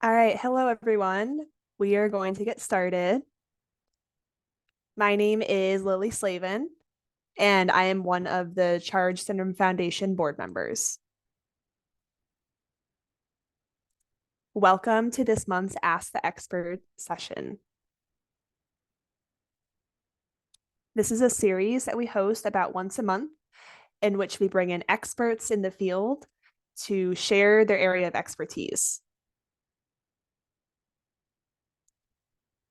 All right, hello everyone. We are going to get started. My name is Lily Slavin, and I am one of the Charge Syndrome Foundation board members. Welcome to this month's Ask the Expert session. This is a series that we host about once a month in which we bring in experts in the field to share their area of expertise.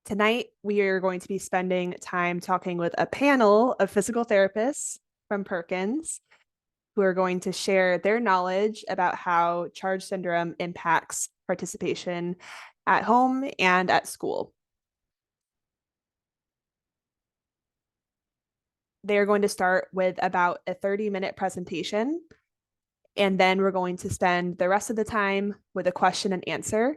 Tonight, we are going to be spending time talking with a panel of physical therapists from Perkins who are going to share their knowledge about how charge syndrome impacts participation at home and at school. They're going to start with about a 30-minute presentation, and then we're going to spend the rest of the time with a question and answer.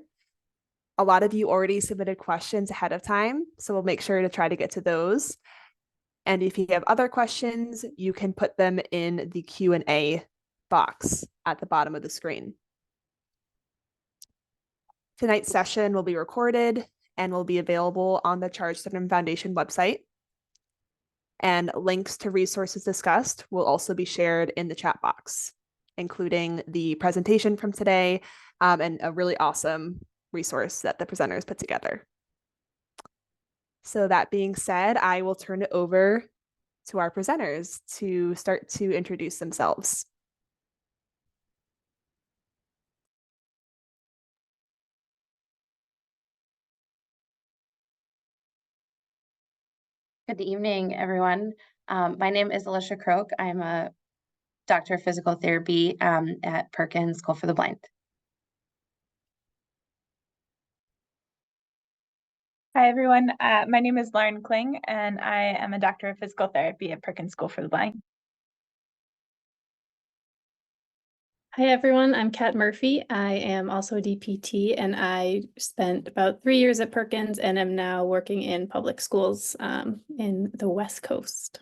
A lot of you already submitted questions ahead of time, so we'll make sure to try to get to those. And if you have other questions, you can put them in the Q&A box at the bottom of the screen. Tonight's session will be recorded and will be available on the Charge Syndrome Foundation website. And links to resources discussed will also be shared in the chat box, including the presentation from today and a really awesome resource that the presenters put together. So that being said, I will turn it over to our presenters to start to introduce themselves. Good evening, everyone. My name is Alysha Croke. I'm a doctor of physical therapy at Perkins School for the Blind. Hi, everyone. My name is Kling, and I am a doctor of physical therapy at Perkins School for the Blind. Hi, everyone. I'm Kat Murphy. I am also a DPT, and I spent about 3 years at Perkins and am now working in public schools in the West Coast.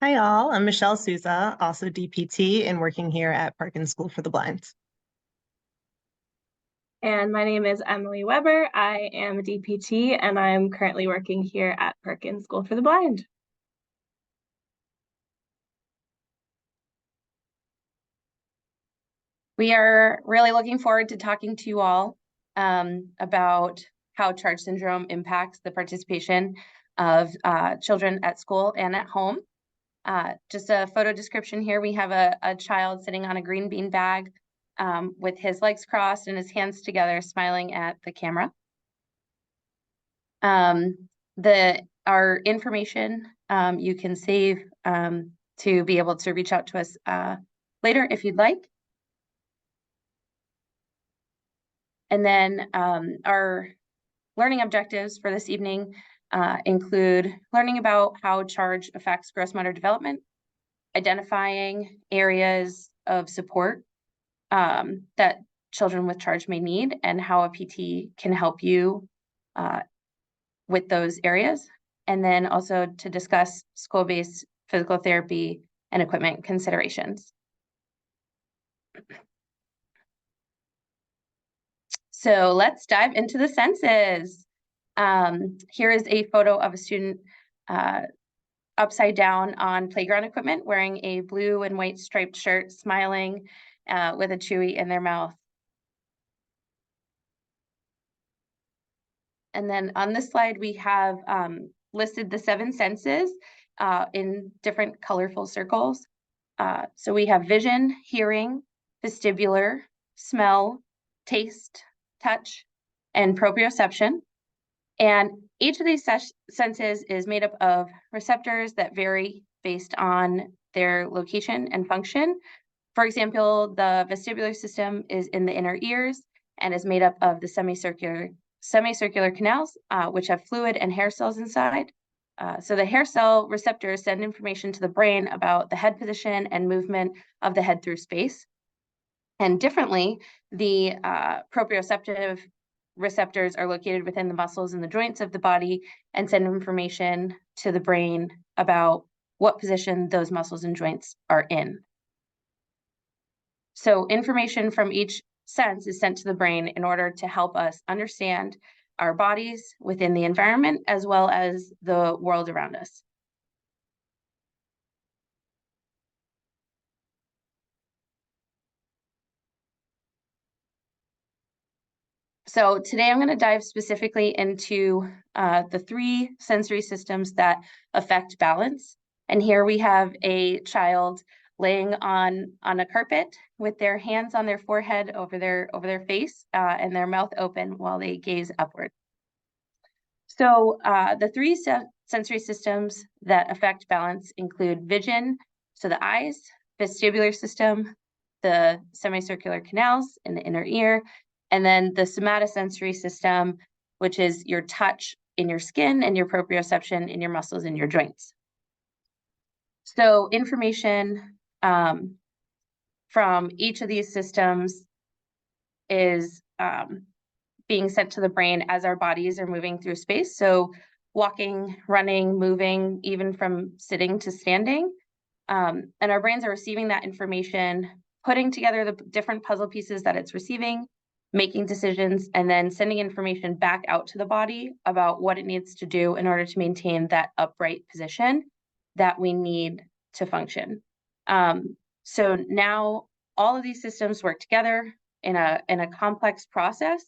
Hi, all. I'm Michelle Sousa, also DPT and working here at Perkins School for the Blind. And my name is Emily Weber. I am a DPT and I'm currently working here at Perkins School for the Blind. We are really looking forward to talking to you all about how charge syndrome impacts the participation of children at school and at home. Just a photo description here. We have a child sitting on a green bean bag with his legs crossed and his hands together, smiling at the camera. Our information you can save to be able to reach out to us later if you'd like. And then our learning objectives for this evening include learning about how charge affects gross motor development, identifying areas of support that children with charge may need, and how a PT can help you with those areas. And then also to discuss school-based physical therapy and equipment considerations. So let's dive into the senses. Here is a photo of a student upside down on playground equipment, wearing a blue and white striped shirt, smiling with a Chewy in their mouth. And then on this slide, we have listed the 7 senses in different colorful circles. So we have vision, hearing, vestibular, smell, taste, touch, and proprioception. And each of these senses is made up of receptors that vary based on their location and function. For example, the vestibular system is in the inner ears and is made up of the semicircular canals, which have fluid and hair cells inside. So the hair cell receptors send information to the brain about the head position and movement of the head through space. And differently, the proprioceptive receptors are located within the muscles and the joints of the body and send information to the brain about what position those muscles and joints are in. So information from each sense is sent to the brain in order to help us understand our bodies within the environment as well as the world around us. So today I'm going to dive specifically into the 3 sensory systems that affect balance. And here we have a child laying on a carpet with their hands on their forehead over their face and their mouth open while they gaze upward. So the 3 sensory systems that affect balance include vision, so the eyes, vestibular system, the semicircular canals in the inner ear, and then the somatosensory system, which is your touch in your skin and your proprioception in your muscles and your joints. So information from each of these systems is being sent to the brain as our bodies are moving through space. So walking, running, moving, even from sitting to standing. And our brains are receiving that information, putting together the different puzzle pieces that it's receiving, making decisions, and then sending information back out to the body about what it needs to do in order to maintain that upright position that we need to function. So now all of these systems work together in a complex process.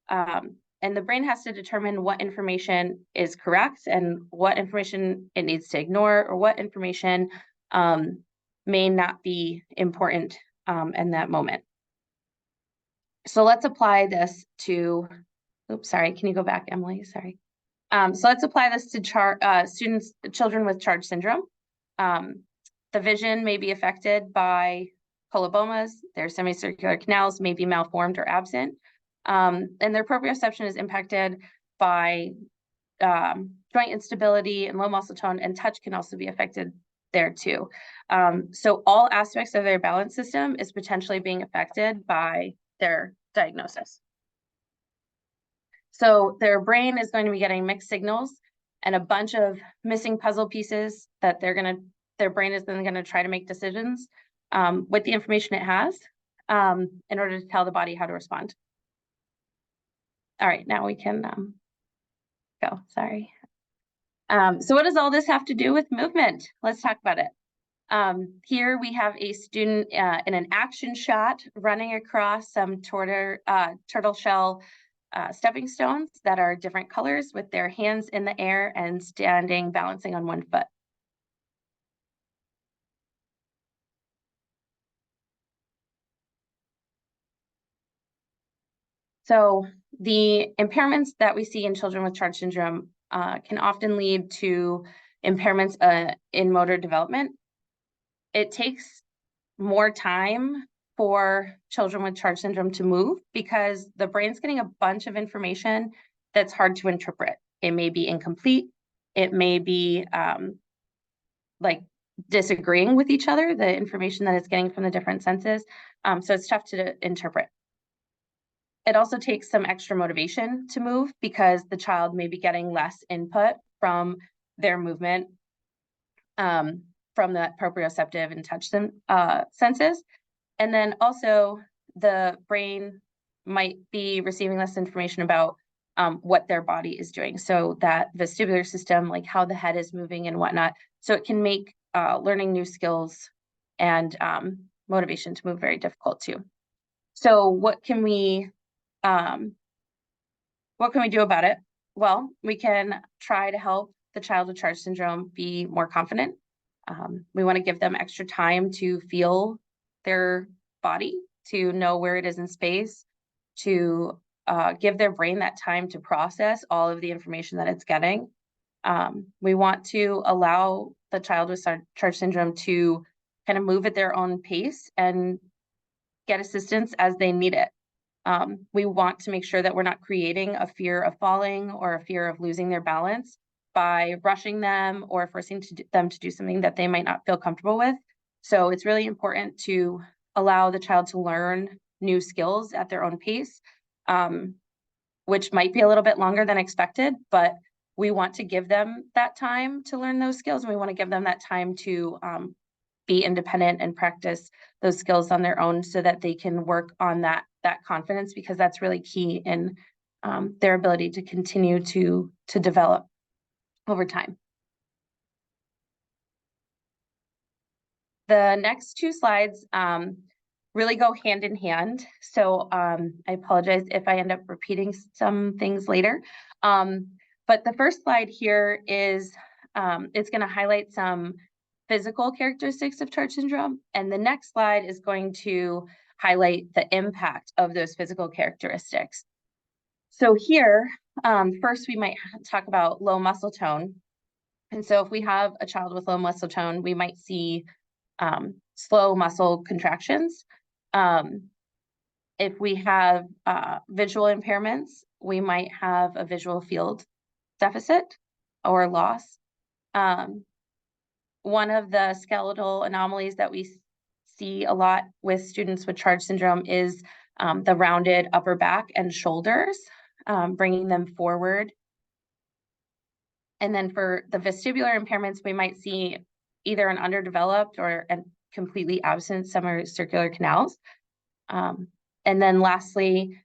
And the brain has to determine what information is correct and what information it needs to ignore, or what information may not be important in that moment. So let's apply this to, oops, sorry, can you go back, Emily? Sorry. So let's apply this to children with CHARGE syndrome. The vision may be affected by colobomas, their semicircular canals may be malformed or absent, and their proprioception is impacted by joint instability and low muscle tone, and touch can also be affected there too. So all aspects of their balance system is potentially being affected by their diagnosis. So their brain is going to be getting mixed signals and a bunch of missing puzzle pieces that their brain is then gonna try to make decisions with the information it has in order to tell the body how to respond. All right, now we can go, sorry. So what does all this have to do with movement? Let's talk about it. Here we have a student in an action shot running across some turtle shell stepping stones that are different colors with their hands in the air and standing, balancing on one foot. So the impairments that we see in children with CHARGE syndrome can often lead to impairments in motor development. It takes more time for children with CHARGE syndrome to move because the brain's getting a bunch of information that's hard to interpret. It may be incomplete. It may be like disagreeing with each other, the information that it's getting from the different senses. So it's tough to interpret. It also takes some extra motivation to move because the child may be getting less input from their movement, from the proprioceptive and touch senses. And then also the brain might be receiving less information about what their body is doing. So that vestibular system, like how the head is moving and whatnot. So it can make learning new skills and motivation to move very difficult too. So what can we do about it? Well, we can try to help the child with CHARGE syndrome be more confident. We want to give them extra time to feel their body, to know where it is in space, to give their brain that time to process all of the information that it's getting. We want to allow the child with CHARGE syndrome to kind of move at their own pace and get assistance as they need it. We want to make sure that we're not creating a fear of falling or a fear of losing their balance by rushing them or forcing them to do something that they might not feel comfortable with. So it's really important to allow the child to learn new skills at their own pace, which might be a little bit longer than expected, but we want to give them that time to learn those skills. And we want to give them that time to be independent and practice those skills on their own so that they can work on that confidence, because that's really key in their ability to continue to develop over time. The next two slides really go hand in hand. So I apologize if I end up repeating some things later. But the first slide here is, it's going to highlight some physical characteristics of CHARGE syndrome. And the next slide is going to highlight the impact of those physical characteristics. So here, first we might talk about low muscle tone. And so if we have a child with low muscle tone, we might see slow muscle contractions. If we have visual impairments, we might have a visual field deficit or loss. One of the skeletal anomalies that we see a lot with students with CHARGE syndrome is the rounded upper back and shoulders, bringing them forward. And then for the vestibular impairments, we might see either an underdeveloped or a completely absent semicircular canals. And then lastly,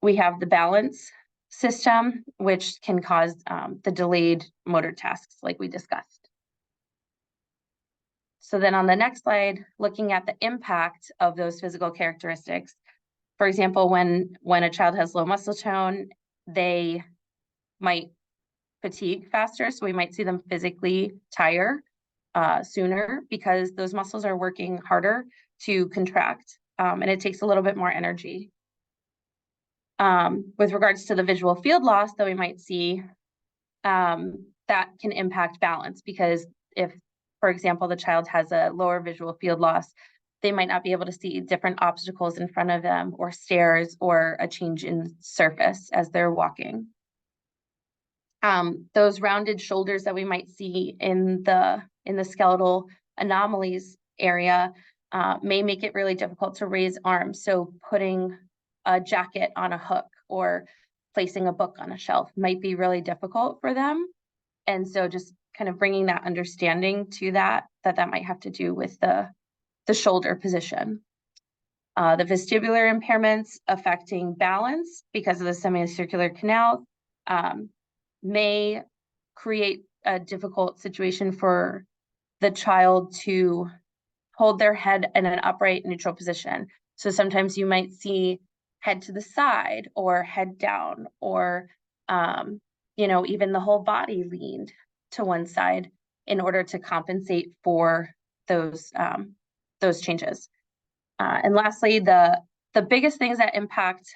we have the balance system, which can cause the delayed motor tasks like we discussed. So then on the next slide, looking at the impact of those physical characteristics. For example, when a child has low muscle tone, they might fatigue faster. So we might see them physically tire sooner because those muscles are working harder to contract, and it takes a little bit more energy. With regards to the visual field loss that we might see, that can impact balance, because if, for example, the child has a lower visual field loss, they might not be able to see different obstacles in front of them or stairs or a change in surface as they're walking. Those rounded shoulders that we might see in the skeletal anomalies area may make it really difficult to raise arms. So putting a jacket on a hook or placing a book on a shelf might be really difficult for them. And so just kind of bringing that understanding to that might have to do with the shoulder position. The vestibular impairments affecting balance because of the semicircular canal may create a difficult situation for the child to hold their head in an upright neutral position. So sometimes you might see head to the side or head down, or even the whole body leaned to one side in order to compensate for those changes. And lastly, the biggest things that impact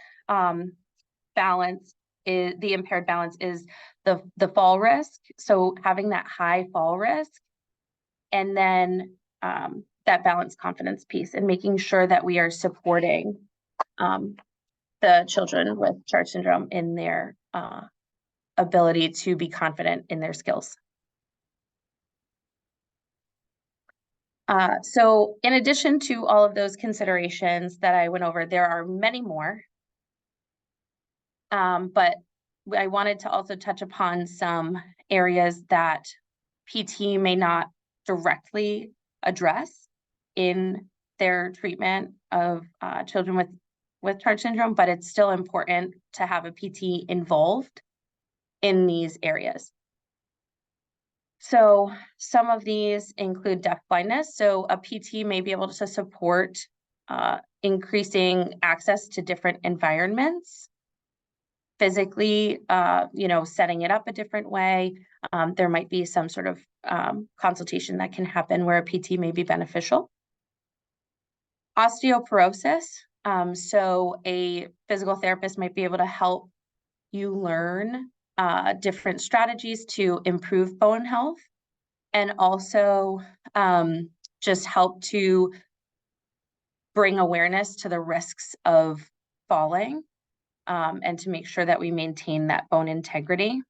balance is the impaired balance is the fall risk. So having that high fall risk, and then that balance confidence piece, and making sure that we are supporting the children with CHARGE syndrome in their ability to be confident in their skills. So in addition to all of those considerations that I went over, there are many more. But I wanted to also touch upon some areas that PT may not directly address in their treatment of children with CHARGE syndrome, but it's still important to have a PT involved in these areas. So some of these include deaf blindness. So a PT may be able to support increasing access to different environments, physically, setting it up a different way. There might be some sort of consultation that can happen where a PT may be beneficial. Osteoporosis. So a physical therapist might be able to help you learn different strategies to improve bone health, and also just help to bring awareness to the risks of falling, and to make sure that we maintain that bone integrity.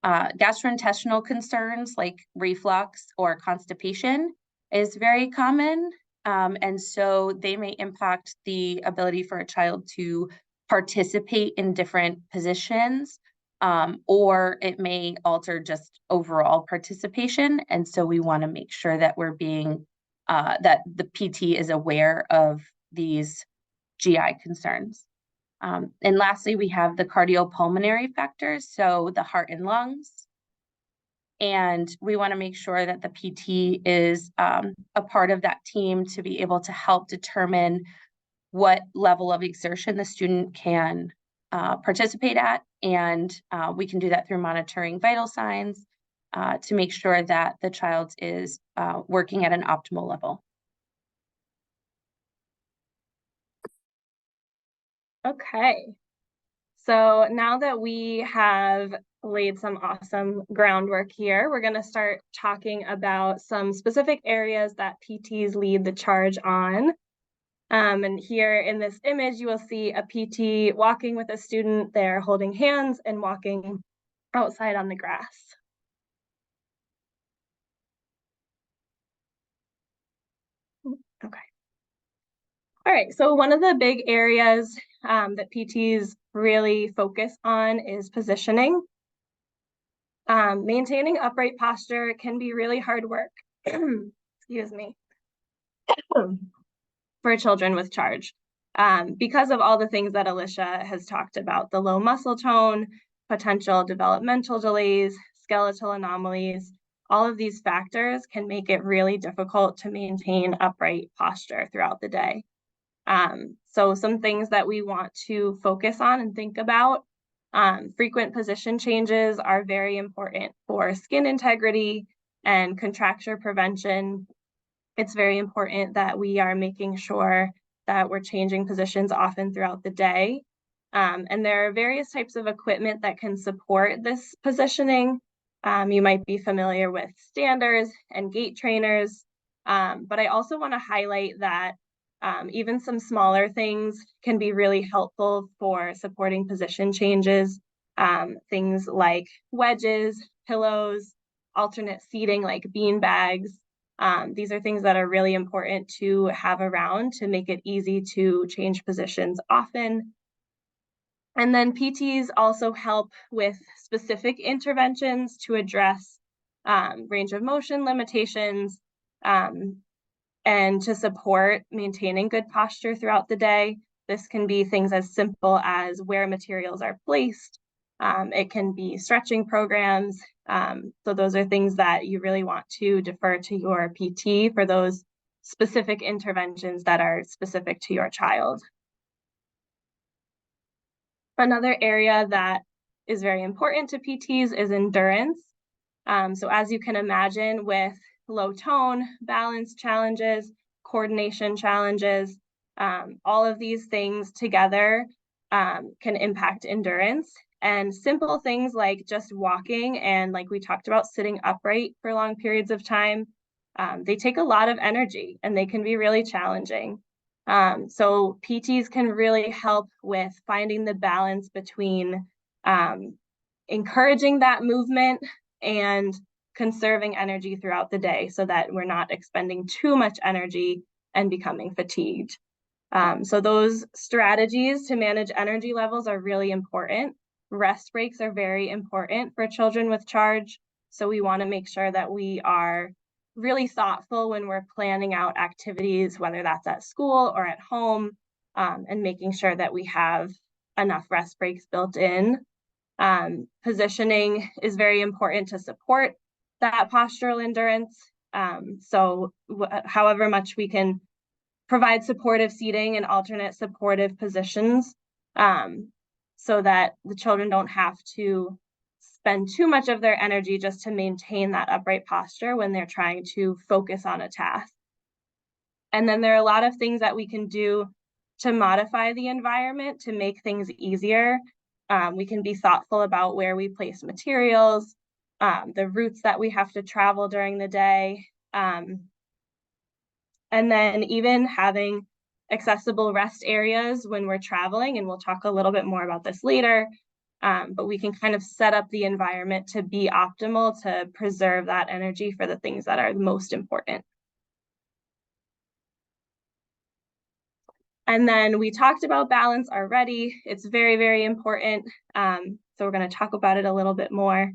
Gastrointestinal concerns like reflux or constipation is very common, and so they may impact the ability for a child to participate in different positions, or it may alter just overall participation. And so we want to make sure that we're being, that the PT is aware of these GI concerns. And lastly, we have the cardiopulmonary factors, so the heart and lungs. And we want to make sure that the PT is a part of that team to be able to help determine what level of exertion the student can participate at. And we can do that through monitoring vital signs to make sure that the child is working at an optimal level. Okay. So now that we have laid some awesome groundwork here, we're going to start talking about some specific areas that PTs lead the charge on. And here in this image, you will see a PT walking with a student. They're holding hands and walking outside on the grass. Okay. All right, so one of the big areas that PTs really focus on is positioning. Maintaining upright posture can be really hard work, excuse me, for children with charge. Because of all the things that Alysha has talked about, the low muscle tone, potential developmental delays, skeletal anomalies, all of these factors can make it really difficult to maintain upright posture throughout the day. So some things that we want to focus on and think about, frequent position changes are very important for skin integrity and contracture prevention. It's very important that we are making sure that we're changing positions often throughout the day. And there are various types of equipment that can support this positioning. You might be familiar with standers and gait trainers, but I also want to highlight that even some smaller things can be really helpful for supporting position changes. Things like wedges, pillows, alternate seating like bean bags. These are things that are really important to have around to make it easy to change positions often. And then PTs also help with specific interventions to address range of motion limitations and to support maintaining good posture throughout the day. This can be things as simple as where materials are placed. It can be stretching programs. So those are things that you really want to defer to your PT for those specific interventions that are specific to your child. Another area that is very important to PTs is endurance. So as you can imagine, with low tone, balance challenges, coordination challenges, all of these things together can impact endurance. And simple things like just walking and, like we talked about, sitting upright for long periods of time, they take a lot of energy and they can be really challenging. So PTs can really help with finding the balance between encouraging that movement and conserving energy throughout the day so that we're not expending too much energy and becoming fatigued. So those strategies to manage energy levels are really important. Rest breaks are very important for children with charge. So we want to make sure that we are really thoughtful when we're planning out activities, whether that's at school or at home, and making sure that we have enough rest breaks built in. Positioning is very important to support that postural endurance. So however much we can provide supportive seating and alternate supportive positions so that the children don't have to spend too much of their energy just to maintain that upright posture when they're trying to focus on a task. And then there are a lot of things that we can do to modify the environment to make things easier. We can be thoughtful about where we place materials, the routes that we have to travel during the day, and then even having accessible rest areas when we're traveling, and we'll talk a little bit more about this later, but we can kind of set up the environment to be optimal to preserve that energy for the things that are the most important. And then we talked about balance already. It's very, very important. So we're going to talk about it a little bit more.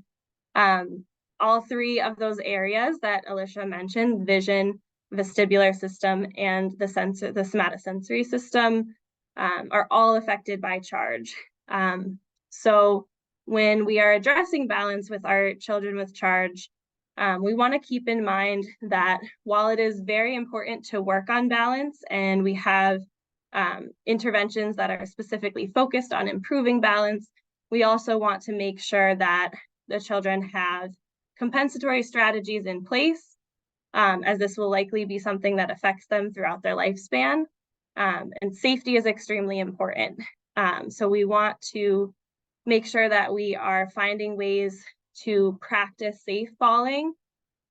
All three of those areas that Alysha mentioned, vision, vestibular system, and the somatosensory system, are all affected by charge. So when we are addressing balance with our children with charge, we want to keep in mind that while it is very important to work on balance, and we have interventions that are specifically focused on improving balance, we also want to make sure that the children have compensatory strategies in place, as this will likely be something that affects them throughout their lifespan. And safety is extremely important. So we want to make sure that we are finding ways to practice safe falling.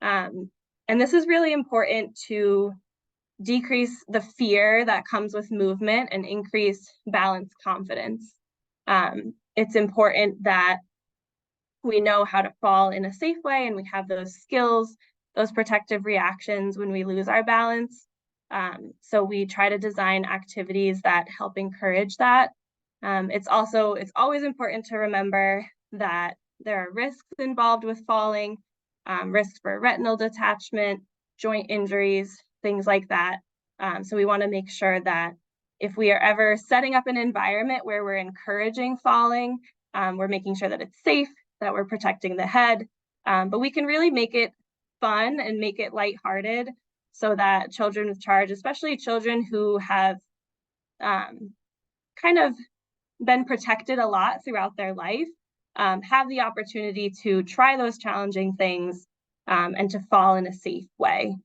And this is really important to decrease the fear that comes with movement and increase balance confidence. It's important that we know how to fall in a safe way, and we have those skills, those protective reactions when we lose our balance. So we try to design activities that help encourage that. It's always important to remember that there are risks involved with falling, risks for retinal detachment, joint injuries, things like that. So we want to make sure that if we are ever setting up an environment where we're encouraging falling, we're making sure that it's safe, that we're protecting the head, but we can really make it fun and make it lighthearted so that children with charge, especially children who have kind of been protected a lot throughout their life, have the opportunity to try those challenging things and to fall in a safe way.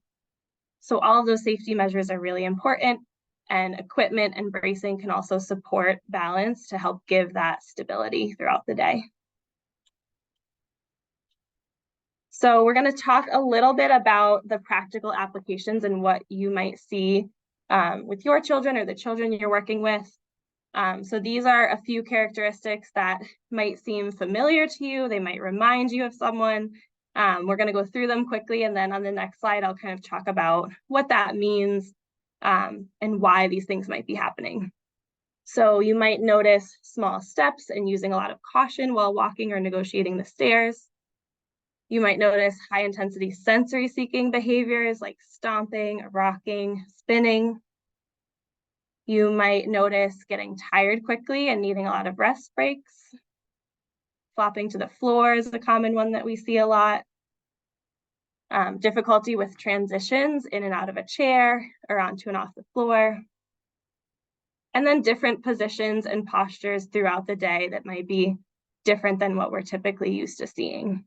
So all of those safety measures are really important, and equipment and bracing can also support balance to help give that stability throughout the day. So we're going to talk a little bit about the practical applications and what you might see with your children or the children you're working with. So these are a few characteristics that might seem familiar to you. They might remind you of someone. We're going to go through them quickly, and then on the next slide, I'll kind of talk about what that means and why these things might be happening. So you might notice small steps and using a lot of caution while walking or negotiating the stairs. You might notice high intensity sensory seeking behaviors like stomping, rocking, spinning. You might notice getting tired quickly and needing a lot of rest breaks. Flopping to the floor is a common one that we see a lot. Difficulty with transitions in and out of a chair or onto and off the floor. And then different positions and postures throughout the day that might be different than what we're typically used to seeing.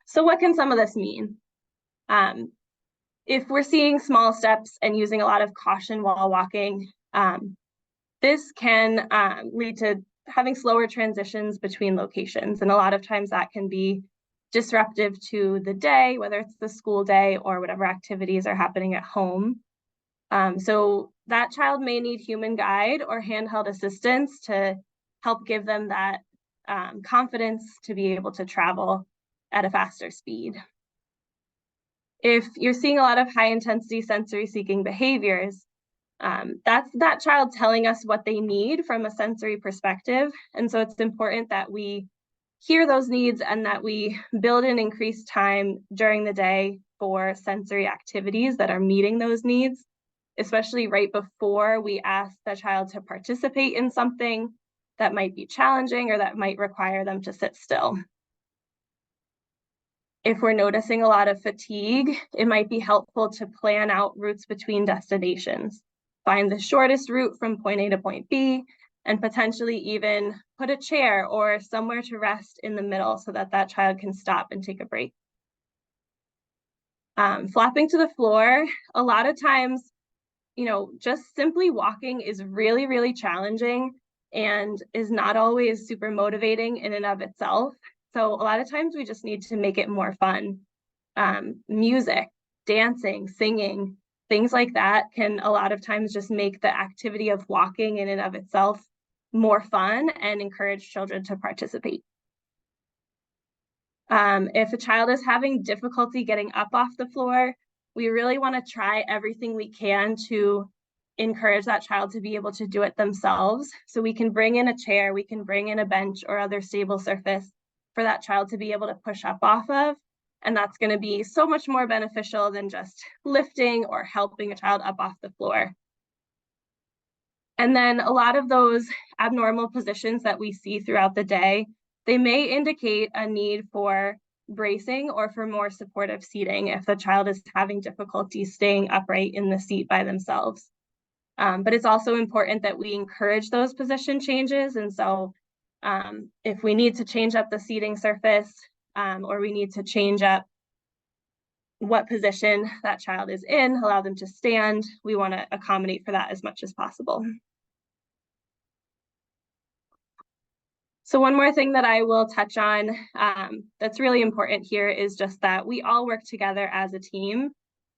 So what can some of this mean? If we're seeing small steps and using a lot of caution while walking, this can lead to having slower transitions between locations. And a lot of times that can be disruptive to the day, whether it's the school day or whatever activities are happening at home. So that child may need human guide or handheld assistance to help give them that confidence to be able to travel at a faster speed. If you're seeing a lot of high intensity sensory seeking behaviors, that's that child telling us what they need from a sensory perspective. And so it's important that we hear those needs and that we build in increased time during the day for sensory activities that are meeting those needs, especially right before we ask the child to participate in something that might be challenging or that might require them to sit still. If we're noticing a lot of fatigue, it might be helpful to plan out routes between destinations. Find the shortest route from point A to point B, and potentially even put a chair or somewhere to rest in the middle so that that child can stop and take a break. Flopping to the floor, a lot of times, just simply walking is really, really challenging and is not always super motivating in and of itself. So a lot of times we just need to make it more fun. Music, dancing, singing, things like that can a lot of times just make the activity of walking in and of itself more fun and encourage children to participate. If a child is having difficulty getting up off the floor, we really want to try everything we can to encourage that child to be able to do it themselves. So we can bring in a chair, we can bring in a bench or other stable surface for that child to be able to push up off of. And that's going to be so much more beneficial than just lifting or helping a child up off the floor. And then a lot of those abnormal positions that we see throughout the day, they may indicate a need for bracing or for more supportive seating if the child is having difficulty staying upright in the seat by themselves. But it's also important that we encourage those position changes. And so if we need to change up the seating surface or we need to change up what position that child is in, allow them to stand, we want to accommodate for that as much as possible. So one more thing that I will touch on that's really important here is just that we all work together as a team.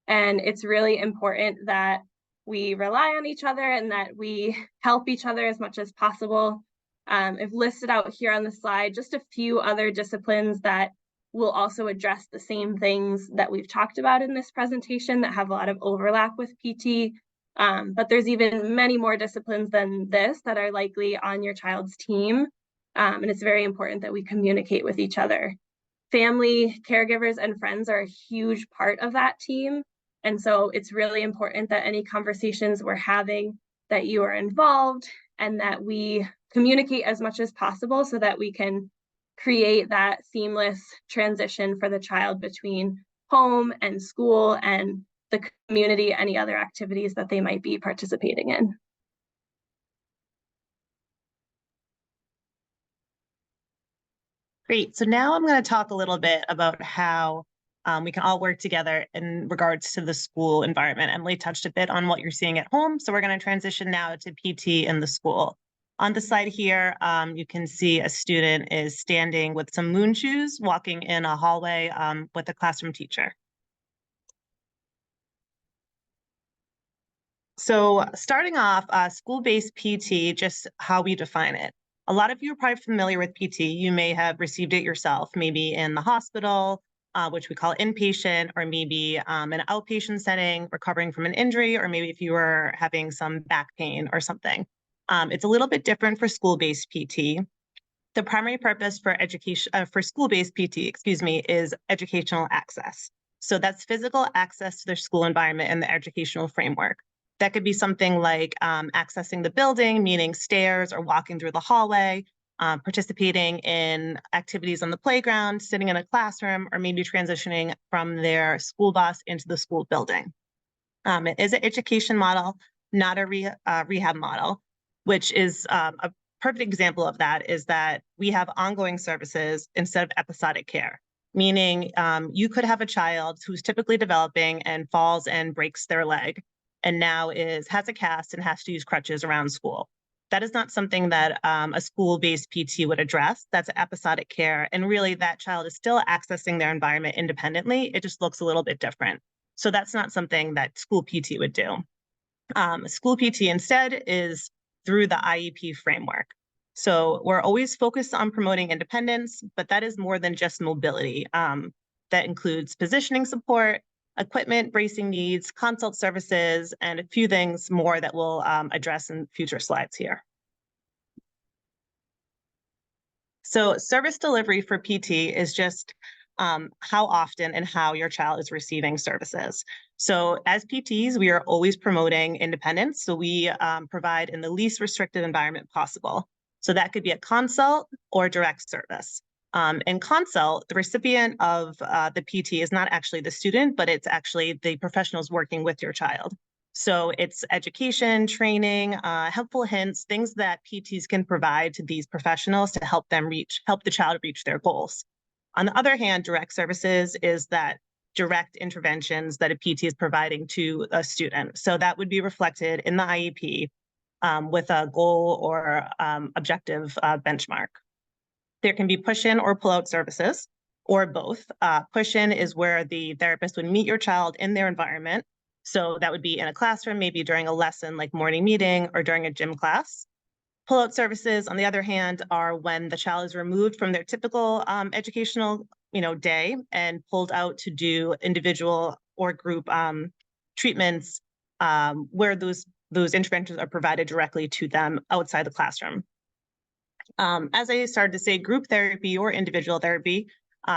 And it's really important that we rely on each other and that we help each other as much as possible. I've listed out here on the slide just a few other disciplines that will also address the same things that we've talked about in this presentation that have a lot of overlap with PT. But there's even many more disciplines than this that are likely on your child's team. And it's very important that we communicate with each other. Family, caregivers, and friends are a huge part of that team. And so it's really important that any conversations we're having, that you are involved and that we communicate as much as possible so that we can create that seamless transition for the child between home and school and the community, any other activities that they might be participating in. Great. So now I'm going to talk a little bit about how we can all work together in regards to the school environment. Emily touched a bit on what you're seeing at home. So we're going to transition now to PT in the school. On the slide here, you can see a student is standing with some moon shoes, walking in a hallway with a classroom teacher. So starting off, school-based PT, just how we define it. A lot of you are probably familiar with PT. You may have received it yourself, maybe in the hospital, which we call inpatient, or maybe an outpatient setting, recovering from an injury, or maybe if you were having some back pain or something. It's a little bit different for school-based PT. The primary purpose for education, for school-based PT, is educational access. So that's physical access to their school environment and the educational framework. That could be something like accessing the building, meaning stairs or walking through the hallway, participating in activities on the playground, sitting in a classroom, or maybe transitioning from their school bus into the school building. It is an education model, not a rehab model, which is a perfect example of that is that we have ongoing services instead of episodic care, meaning you could have a child who's typically developing and falls and breaks their leg, and now has a cast and has to use crutches around school. That is not something that a school-based PT would address. That's episodic care. And really that child is still accessing their environment independently. It just looks a little bit different. So that's not something that school PT would do. School PT instead is through the IEP framework. So we're always focused on promoting independence, but that is more than just mobility. That includes positioning support, equipment, bracing needs, consult services, and a few things more that we'll address in future slides here. So service delivery for PT is just how often and how your child is receiving services. So as PTs, we are always promoting independence. So we provide in the least restricted environment possible. So that could be a consult or direct service. In consult, the recipient of the PT is not actually the student, but it's actually the professionals working with your child. So it's education, training, helpful hints, things that PTs can provide to these professionals to help the child reach their goals. On the other hand, direct services is that direct interventions that a PT is providing to a student. So that would be reflected in the IEP with a goal or objective benchmark. There can be push-in or pull-out services, or both. Push-in is where the therapist would meet your child in their environment. So that would be in a classroom, maybe during a lesson like morning meeting or during a gym class. Pull-out services, on the other hand, are when the child is removed from their typical educational day and pulled out to do individual or group treatments where those those interventions are provided directly to them outside the classroom. As I started to say, group therapy or individual therapy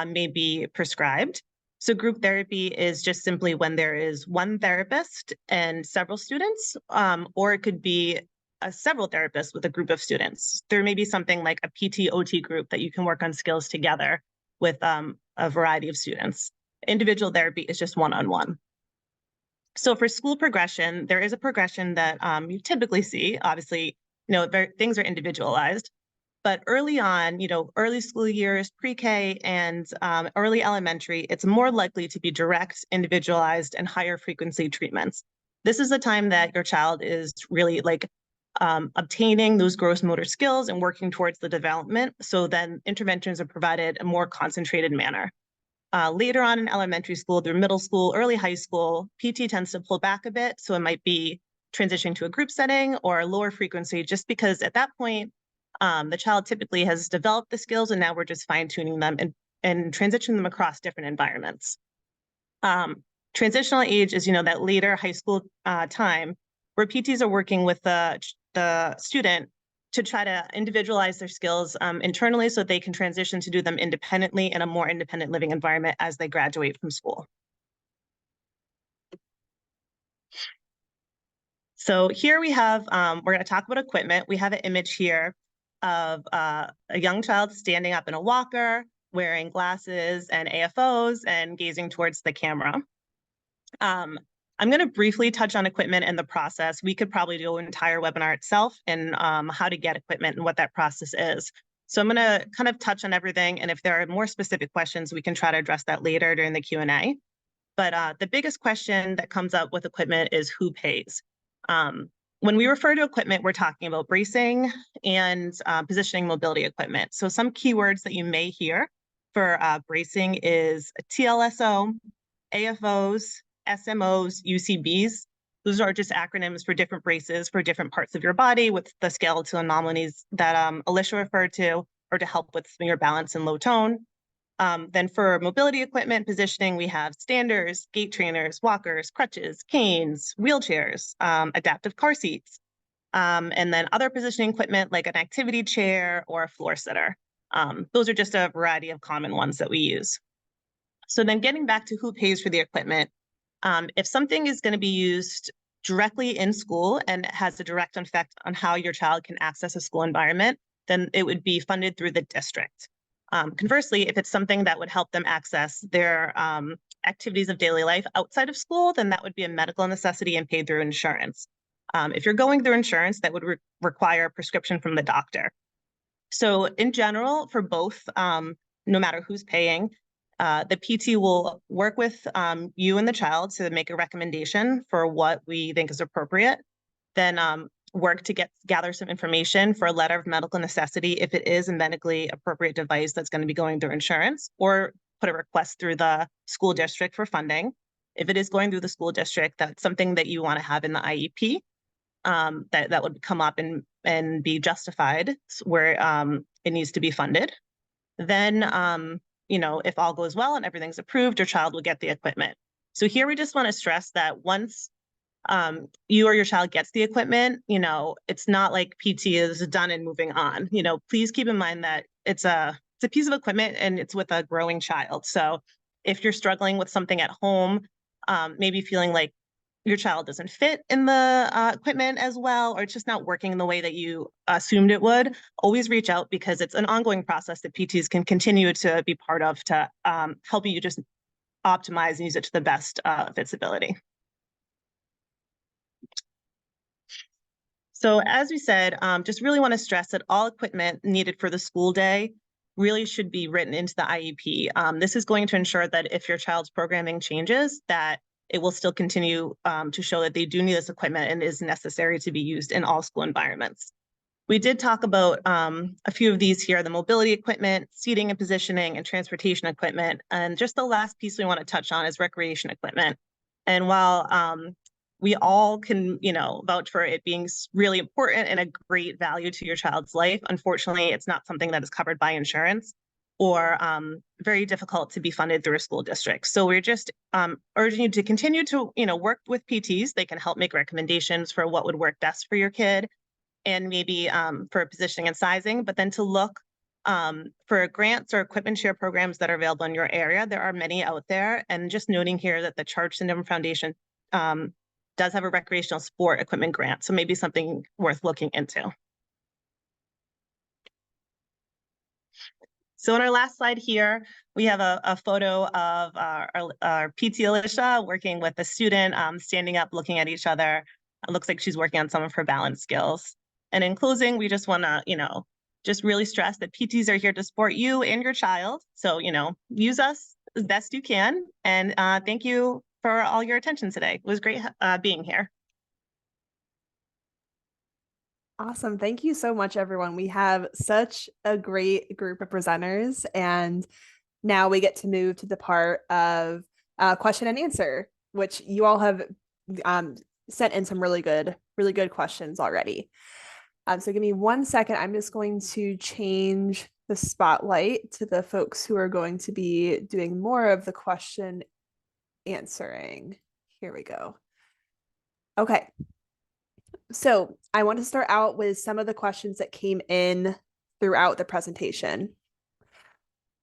may be prescribed. So group therapy is just simply when there is one therapist and several students, or it could be several therapists with a group of students. There may be something like a PT-OT group that you can work on skills together with a variety of students. Individual therapy is just one-on-one. So for school progression, there is a progression that you typically see. Obviously, things are individualized. But early on, early school years, pre-K and early elementary, it's more likely to be direct, individualized, and higher frequency treatments. This is the time that your child is really obtaining those gross motor skills and working towards the development. So then interventions are provided in a more concentrated manner. Later on in elementary school, through middle school, early high school, PT tends to pull back a bit. So it might be transitioning to a group setting or lower frequency, just because at that point, the child typically has developed the skills, and now we're just fine-tuning them and transitioning them across different environments. Transitional age is, that later high school time where PTs are working with the student to try to individualize their skills internally so they can transition to do them independently in a more independent living environment as they graduate from school. So here we have, we're going to talk about equipment. We have an image here of a young child standing up in a walker, wearing glasses and AFOs and gazing towards the camera. I'm going to briefly touch on equipment and the process. We could probably do an entire webinar itself and how to get equipment and what that process is. So I'm going to kind of touch on everything. And if there are more specific questions, we can try to address that later during the Q&A. But the biggest question that comes up with equipment is who pays? When we refer to equipment, we're talking about bracing and positioning mobility equipment. So some keywords that you may hear for bracing is TLSO, AFOs, SMOs, UCBs. Those are just acronyms for different braces for different parts of your body with the skeletal anomalies that Alysha referred to, or to help with your balance and low tone. Then for mobility equipment positioning, we have standers, gait trainers, walkers, crutches, canes, wheelchairs, adaptive car seats, and then other positioning equipment like an activity chair or a floor sitter. Those are just a variety of common ones that we use. So then getting back to who pays for the equipment, if something is going to be used directly in school and has a direct effect on how your child can access a school environment, then it would be funded through the district. Conversely, if it's something that would help them access their activities of daily life outside of school, then that would be a medical necessity and paid through insurance. If you're going through insurance, that would require a prescription from the doctor. So in general, for both, no matter who's paying, the PT will work with you and the child to make a recommendation for what we think is appropriate, then work to gather some information for a letter of medical necessity if it is a medically appropriate device that's going to be going through insurance, or put a request through the school district for funding. If it is going through the school district, that's something that you want to have in the IEP that would come up and be justified where it needs to be funded. Then, if all goes well and everything's approved, your child will get the equipment. So here we just want to stress that once you or your child gets the equipment, it's not like PT is done and moving on. Please keep in mind that it's a piece of equipment and it's with a growing child. So if you're struggling with something at home, maybe feeling like your child doesn't fit in the equipment as well, or it's just not working in the way that you assumed it would, always reach out, because it's an ongoing process that PTs can continue to be part of to help you just optimize and use it to the best of its ability. So as we said, just really want to stress that all equipment needed for the school day really should be written into the IEP. This is going to ensure that if your child's programming changes, that it will still continue to show that they do need this equipment and is necessary to be used in all school environments. We did talk about a few of these here: the mobility equipment, seating and positioning, and transportation equipment. And just the last piece we want to touch on is recreation equipment. And while we all can, vouch for it being really important and a great value to your child's life, unfortunately, it's not something that is covered by insurance. or very difficult to be funded through a school district. So we're just urging you to continue to, work with PTs. They can help make recommendations for what would work best for your kid, and maybe for positioning and sizing, but then to look for grants or equipment share programs that are available in your area. There are many out there. And just noting here that the Charge Syndrome Foundation does have a recreational sport equipment grant. So maybe something worth looking into. So in our last slide here, we have a photo of our PT Alysha working with a student, standing up, looking at each other. It looks like she's working on some of her balance skills. And in closing, we just want to, just really stress that PTs are here to support you and your child. So, use us as best you can. And thank you for all your attention today. It was great being here. Awesome. Thank you so much, everyone. We have such a great group of presenters, and now we get to move to the part of question and answer, which you all have sent in some really good questions already. So give me 1 second. I'm just going to change the spotlight to the folks who are going to be doing more of the question answering. Here we go. Okay. So I want to start out with some of the questions that came in throughout the presentation.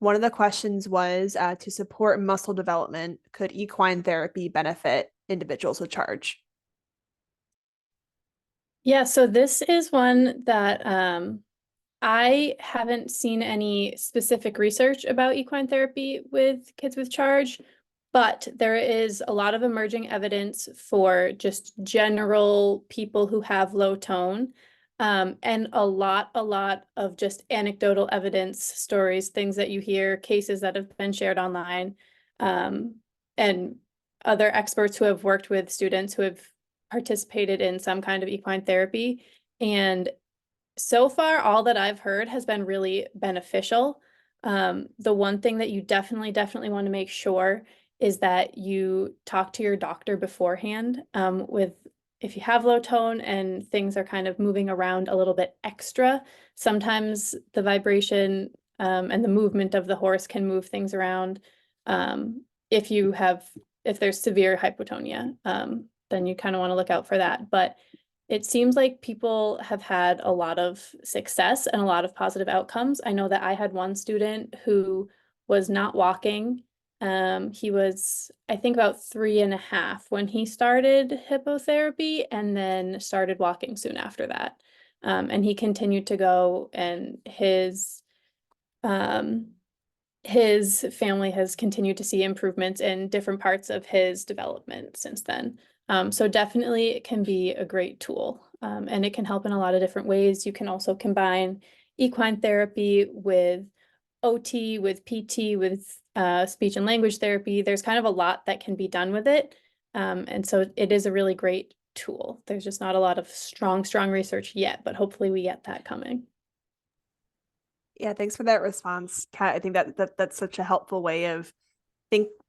One of the questions was to support muscle development, could equine therapy benefit individuals with charge? Yeah, so this is one that I haven't seen any specific research about equine therapy with kids with charge, but there is a lot of emerging evidence for just general people who have low tone, and a lot of just anecdotal evidence, stories, things that you hear, cases that have been shared online, and other experts who have worked with students who have participated in some kind of equine therapy. And so far, all that I've heard has been really beneficial. The one thing that you definitely want to make sure is that you talk to your doctor beforehand, if you have low tone and things are kind of moving around a little bit extra. Sometimes the vibration and the movement of the horse can move things around. If there's severe hypotonia, then you kind of want to look out for that. But it seems like people have had a lot of success and a lot of positive outcomes. I know that I had one student who was not walking. He was, I think, about 3.5 when he started hippotherapy, and then started walking soon after that. And he continued to go, and his family has continued to see improvements in different parts of his development since then. So definitely it can be a great tool, and it can help in a lot of different ways. You can also combine equine therapy with OT, with PT, with speech and language therapy. There's kind of a lot that can be done with it. And so it is a really great tool. There's just not a lot of strong research yet, but hopefully we get that coming. Yeah, thanks for that response, Kat. I think that's such a helpful way of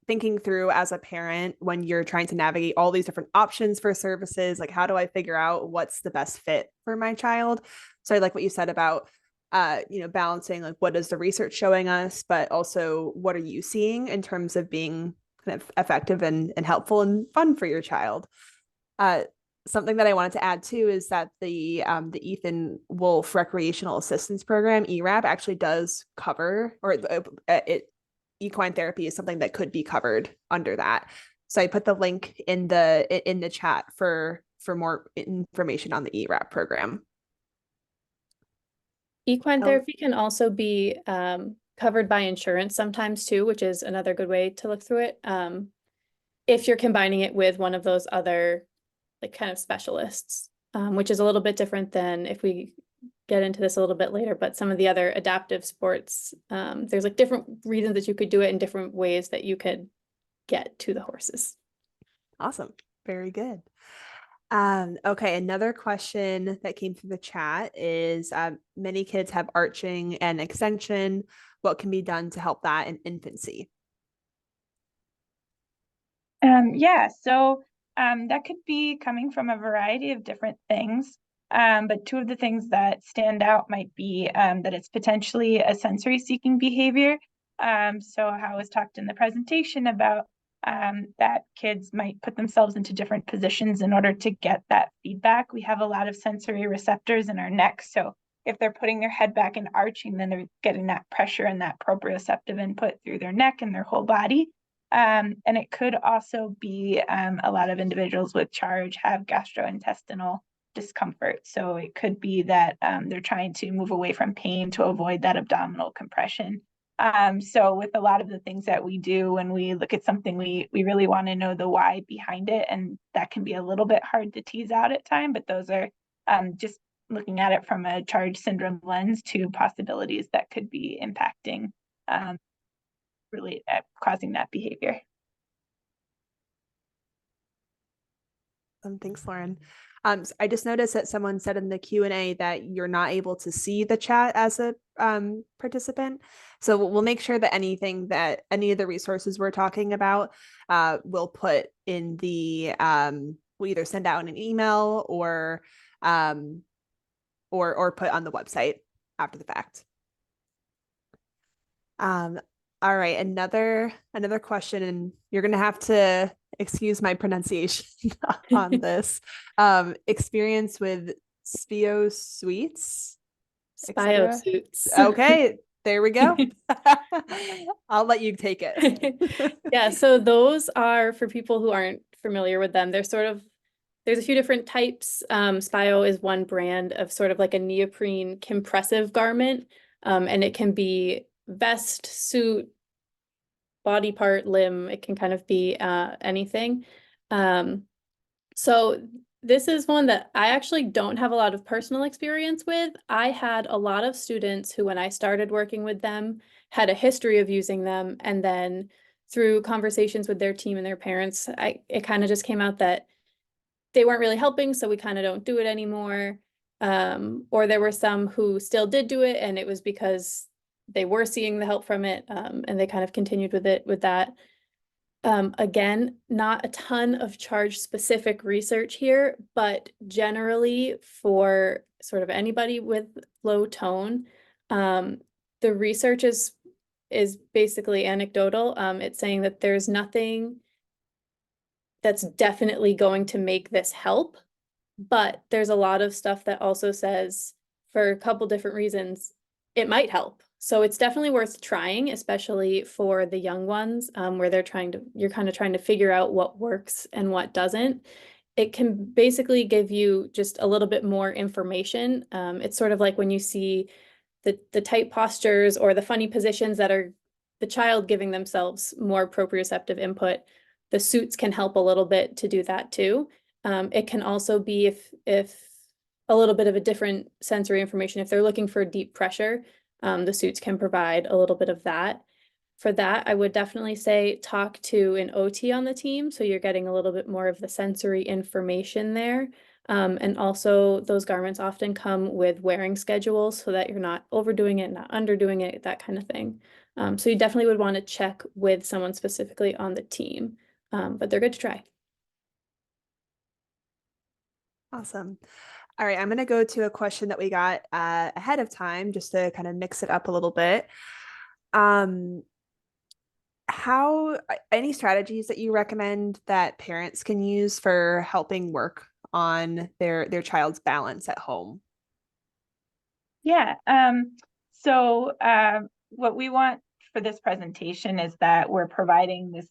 thinking through as a parent when you're trying to navigate all these different options for services. Like, how do I figure out what's the best fit for my child? So I like what you said about balancing, like, what is the research showing us, but also what are you seeing in terms of being kind of effective and helpful and fun for your child. Something that I wanted to add too is that the Ethan Wolf Recreational Assistance Program, ERAP, actually does cover, or equine therapy is something that could be covered under that. So I put the link in the chat for more information on the ERAP program. Equine therapy can also be covered by insurance sometimes too, which is another good way to look through it. If you're combining it with one of those other like kind of specialists, which is a little bit different than, if we get into this a little bit later, but some of the other adaptive sports, there's like different reasons that you could do it and different ways that you could get to the horses. Awesome. Very good. Okay, another question that came through the chat is many kids have arching and extension. What can be done to help that in infancy? So that could be coming from a variety of different things. But two of the things that stand out might be that it's potentially a sensory seeking behavior. So how it was talked in the presentation about that kids might put themselves into different positions in order to get that feedback. We have a lot of sensory receptors in our neck. So if they're putting their head back and arching, then they're getting that pressure and that proprioceptive input through their neck and their whole body. And it could also be a lot of individuals with charge have gastrointestinal discomfort. So it could be that they're trying to move away from pain to avoid that abdominal compression. So with a lot of the things that we do, when we look at something, we really want to know the why behind it. And that can be a little bit hard to tease out at times, but those are just looking at it from a charge syndrome lens to possibilities that could be impacting really causing that behavior. Thanks, Lauren. So I just noticed that someone said in the Q&A that you're not able to see the chat as a participant. So we'll make sure that any of the resources we're talking about, we'll put in the, we'll either send out an email or put on the website after the fact. All right, another question, and you're gonna have to excuse my pronunciation on this. Experience with Spio suites. Spiosuits. Okay, there we go. I'll let you take it. Yeah, so those are for people who aren't familiar with them. There's a few different types. Spio is one brand of sort of like a neoprene compressive garment, and it can be vest, suit, body part, limb. It can kind of be anything. So this is one that I actually don't have a lot of personal experience with. I had a lot of students who, when I started working with them, had a history of using them, and then through conversations with their team and their parents, it kind of just came out that they weren't really helping, so we kind of don't do it anymore. Or there were some who still did do it, and it was because they were seeing the help from it, and they kind of continued with that. Again, not a ton of charge specific research here, but generally for sort of anybody with low tone, the research is basically anecdotal. It's saying that there's nothing that's definitely going to make this help, but there's a lot of stuff that also says, for a couple different reasons, it might help. So it's definitely worth trying, especially for the young ones, where you're kind of trying to figure out what works and what doesn't. It can basically give you just a little bit more information. It's sort of like when you see the tight postures or the funny positions that are the child giving themselves more proprioceptive input. The suits can help a little bit to do that too. It can also be if a little bit of a different sensory information, if they're looking for deep pressure, the suits can provide a little bit of that. For that, I would definitely say talk to an OT on the team, so you're getting a little bit more of the sensory information there. And also those garments often come with wearing schedules so that you're not overdoing it, not underdoing it, that kind of thing. So you definitely would want to check with someone specifically on the team, but they're good to try. Awesome. All right, I'm going to go to a question that we got ahead of time just to kind of mix it up a little bit. Any strategies that you recommend that parents can use for helping work on their child's balance at home? Yeah, so what we want for this presentation is that we're providing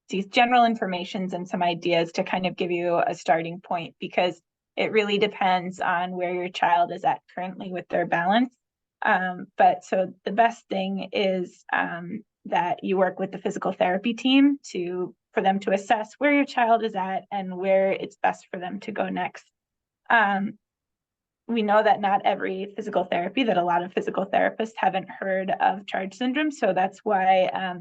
these general informations and some ideas to kind of give you a starting point, because it really depends on where your child is at currently with their balance. But so the best thing is that you work with the physical therapy team for them to assess where your child is at and where it's best for them to go next. We know that not every physical therapy, that a lot of physical therapists haven't heard of charge syndrome. So that's why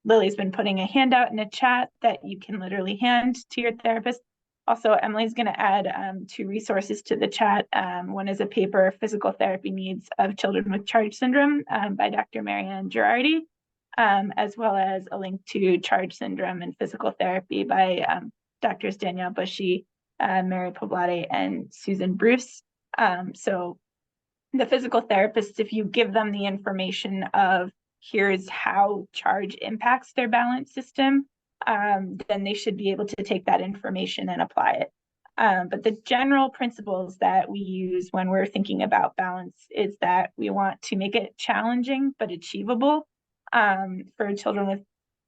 Lily's been putting a handout in a chat that you can literally hand to your therapist. Also, Emily's going to add 2 resources to the chat. One is a paper, Physical Therapy Needs of Children with Charge Syndrome by Dr. Marianne Girardi, as well as a link to Charge Syndrome and Physical Therapy by Drs. Danielle Bushy, Mary Poblade, and Susan Bruce. So the physical therapists, if you give them the information of here's how charge impacts their balance system, then they should be able to take that information and apply it. But the general principles that we use when we're thinking about balance is that we want to make it challenging but achievable for children with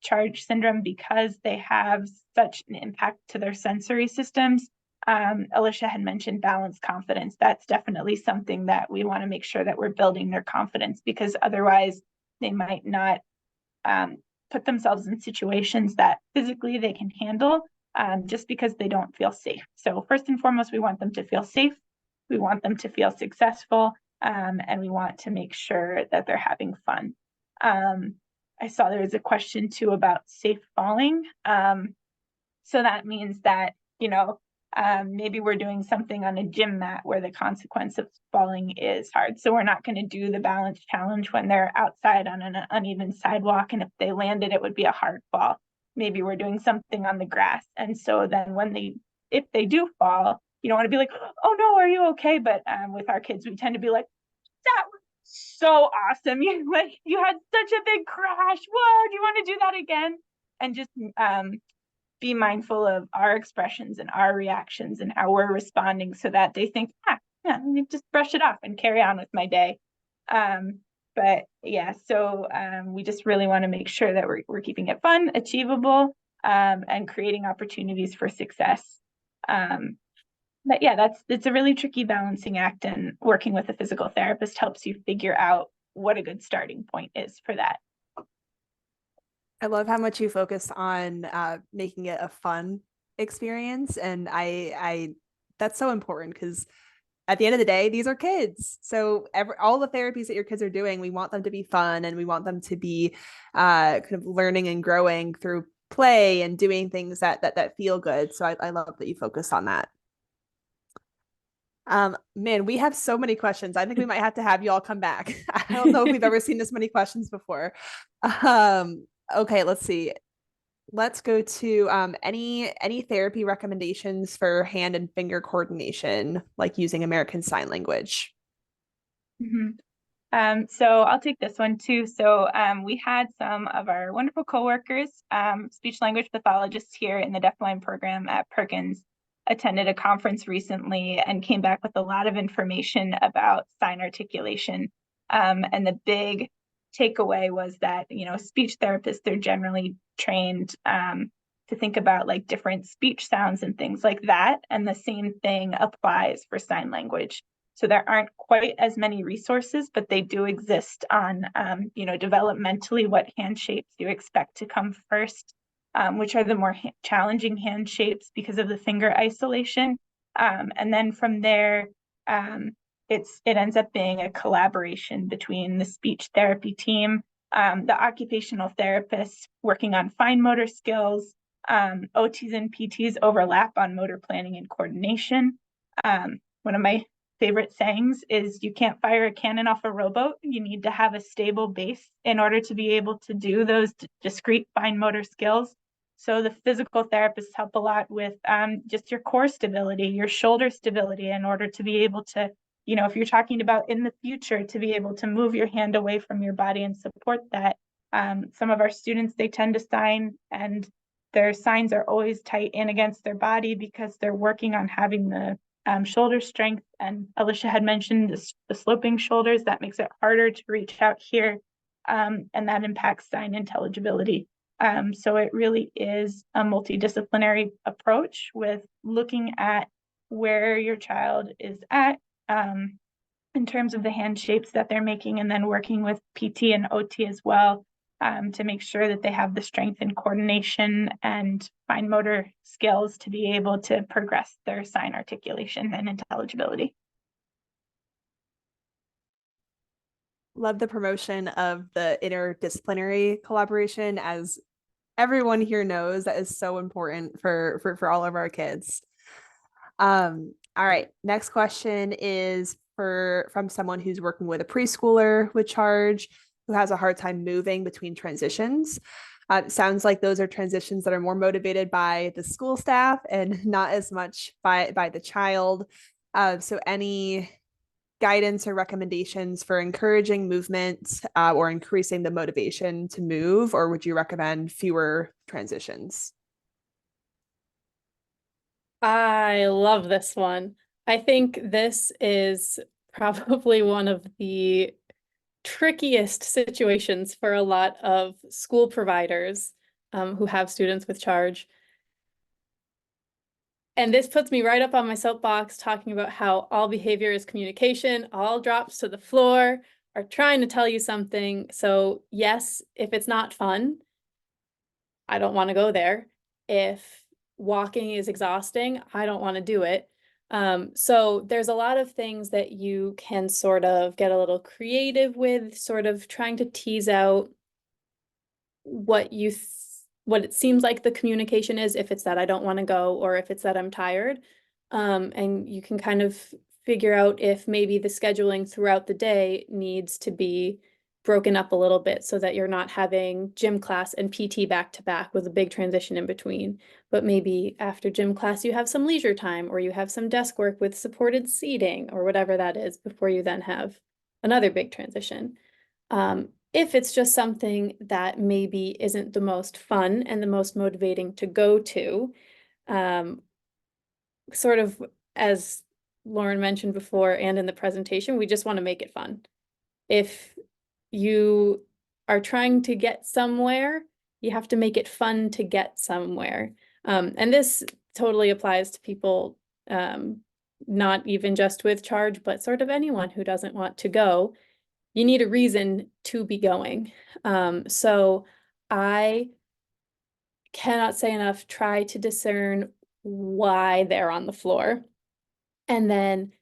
charge syndrome because they have such an impact to their sensory systems. Alysha had mentioned balance confidence. That's definitely something that we want to make sure that we're building their confidence, because otherwise they might not put themselves in situations that physically they can handle just because they don't feel safe. So first and foremost, we want them to feel safe. We want them to feel successful, and we want to make sure that they're having fun. I saw there was a question too about safe falling. So that means that, you know, maybe we're doing something on a gym mat where the consequence of falling is hard. So we're not going to do the balance challenge when they're outside on an uneven sidewalk, and if they landed, it would be a hard fall. Maybe we're doing something on the grass. And so then if they do fall, you don't want to be like, oh no, are you okay? But with our kids, we tend to be like, that was so awesome. You had such a big crash. Whoa, do you want to do that again? And just be mindful of our expressions and our reactions and how we're responding so that they think, yeah, just brush it off and carry on with my day. But yeah, so we just really want to make sure that we're keeping it fun, achievable, and creating opportunities for success. But yeah, it's a really tricky balancing act, and working with a physical therapist helps you figure out what a good starting point is for that. I love how much you focus on making it a fun experience. And I that's so important, because at the end of the day, these are kids. So all the therapies that your kids are doing, we want them to be fun, and we want them to be kind of learning and growing through play and doing things that feel good. So I love that you focus on that. Man, we have so many questions. I think we might have to have you all come back. I don't know if we've ever seen this many questions before. Okay, let's see. Let's go to any therapy recommendations for hand and finger coordination, like using American Sign Language. So I'll take this one too. So we had some of our wonderful coworkers, speech language pathologists here in the Deafblind program at Perkins, attended a conference recently and came back with a lot of information about sign articulation. And the big takeaway was that, you know, speech therapists, they're generally trained to think about like different speech sounds and things like that. And the same thing applies for sign language. So there aren't quite as many resources, but they do exist on, you know, developmentally, what hand shapes you expect to come first, which are the more challenging hand shapes because of the finger isolation. And then from there, it ends up being a collaboration between the speech therapy team, the occupational therapists working on fine motor skills, OTs and PTs overlap on motor planning and coordination. One of my favorite sayings is, you can't fire a cannon off a rowboat. You need to have a stable base in order to be able to do those discrete fine motor skills. So the physical therapists help a lot with just your core stability, your shoulder stability, in order to be able to, you know, if you're talking about in the future, to be able to move your hand away from your body and support that. Some of our students, they tend to sign, and their signs are always tight in against their body because they're working on having the shoulder strength. And Alysha had mentioned the sloping shoulders. That makes it harder to reach out here, and that impacts sign intelligibility. So it really is a multidisciplinary approach with looking at where your child is at in terms of the hand shapes that they're making, and then working with PT and OT as well to make sure that they have the strength and coordination and fine motor skills to be able to progress their sign articulation and intelligibility. Love the promotion of the interdisciplinary collaboration. As everyone here knows, that is so important for all of our kids. All right, next question is from someone who's working with a preschooler with charge, who has a hard time moving between transitions. Sounds like those are transitions that are more motivated by the school staff and not as much by the child. So any guidance or recommendations for encouraging movement or increasing the motivation to move, or would you recommend fewer transitions? I love this one. I think this is probably one of the trickiest situations for a lot of school providers who have students with charge. And this puts me right up on my soapbox talking about how all behavior is communication, all drops to the floor are trying to tell you something. So yes, if it's not fun, I don't want to go there. If walking is exhausting, I don't want to do it. So there's a lot of things that you can sort of get a little creative with, sort of trying to tease out what what it seems like the communication is, if it's that I don't want to go or if it's that I'm tired. And you can kind of figure out if maybe the scheduling throughout the day needs to be broken up a little bit so that you're not having gym class and PT back to back with a big transition in between. But maybe after gym class, you have some leisure time or you have some desk work with supported seating or whatever that is before you then have another big transition. If it's just something that maybe isn't the most fun and the most motivating to go to, sort of as Lauren mentioned before and in the presentation, we just want to make it fun. If you are trying to get somewhere, you have to make it fun to get somewhere. And this totally applies to people, not even just with charge, but sort of anyone who doesn't want to go. You need a reason to be going. So I cannot say enough, try to discern why they're on the floor. And then